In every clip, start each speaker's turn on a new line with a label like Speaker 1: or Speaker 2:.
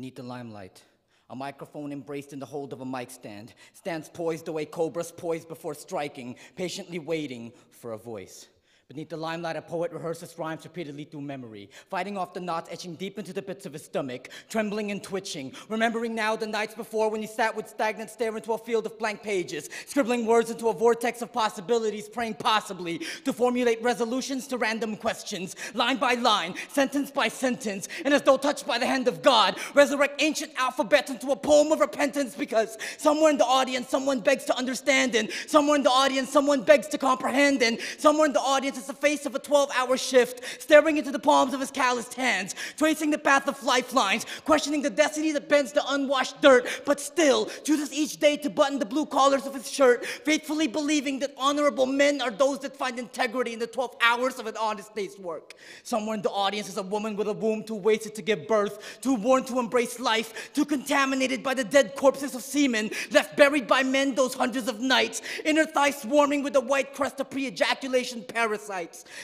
Speaker 1: Beneath the limelight, a microphone embraced in the hold of a mic stand stands poised the way cobras poise before striking, patiently waiting for a voice. Beneath the limelight, a poet rehearses rhymes repeatedly through memory, fighting off the knots etching deep into the pits of his stomach, trembling and twitching, remembering now the nights before when he sat with stagnant stare into a field of blank pages, scribbling words into a vortex of possibilities, praying possibly to formulate resolutions to random questions, line by line, sentence by sentence, and as though touched by the hand of God, resurrect ancient alphabets into a poem of repentance, because somewhere in the audience someone begs to understand, and somewhere in the audience someone begs to comprehend, and somewhere in the audience is the face of a 12-hour shift, staring into the palms of his calloused hands, tracing the path of lifelines, questioning the destiny that bends the unwashed dirt, but still chooses each day to button the blue collars of his shirt, faithfully believing that honorable men are those that find integrity in the 12 hours of an honest day's work. Somewhere in the audience is a woman with a womb too wasted to give birth, too worn to embrace life, too contaminated by the dead corpses of semen, left buried by men those hundreds of nights, inner thighs swarming with the white crust of pre-ejaculation parasites.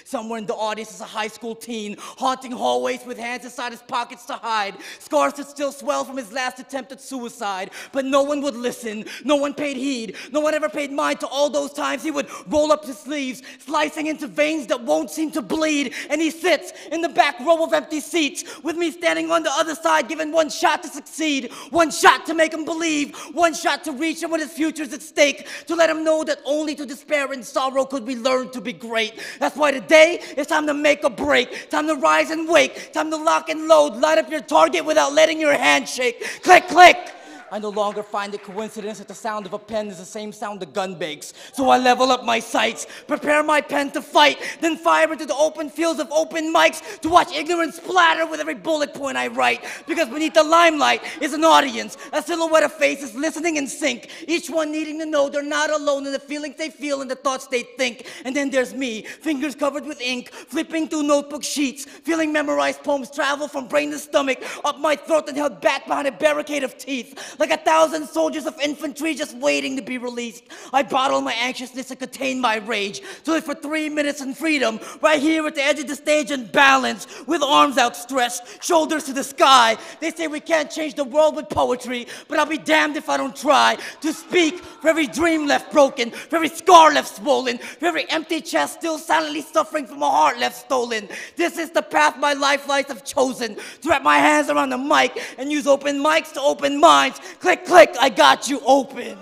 Speaker 1: Somewhere in the audience is a high school teen, haunting hallways with hands inside his pockets to hide, scars that still swell from his last attempt at suicide. But no one would listen, no one paid heed, no one ever paid mind to all those times he would roll up his sleeves, slicing into veins that won't seem to bleed, and he sits in the back row of empty seats, with me standing on the other side, given one shot to succeed, one shot to make him believe, one shot to reach him when his future's at stake, to let him know that only to despair and sorrow could we learn to be great. That's why today it's time to make a break, time to rise and wake, time to lock and load, light up your target without letting your hand shake. Click, click! I no longer find it coincidence that the sound of a pen is the same sound a gun makes. So I level up my sights, prepare my pen to fight, then fire into the open fields of open mics to watch ignorance splatter with every bullet point I write. Because beneath the limelight is an audience, a silhouette of faces listening in sync, each one needing to know they're not alone in the feelings they feel and the thoughts they think. And then there's me, fingers covered with ink, flipping through notebook sheets, feeling memorized poems travel from brain to stomach, up my throat and held back behind a barricade of teeth. Like 1,000 soldiers of infantry just waiting to be released. I bottle my anxiousness and contain my rage, to live for 3 minutes in freedom, right here at the edge of the stage in balance, with arms outstretched, shoulders to the sky. They say we can't change the world with poetry, but I'll be damned if I don't try to speak for every dream left broken, for every scar left swollen, for every empty chest still silently suffering from a heart left stolen. This is the path my lifelines have chosen, to wrap my hands around the mic and use open mics to open minds. Click, click, I got you open.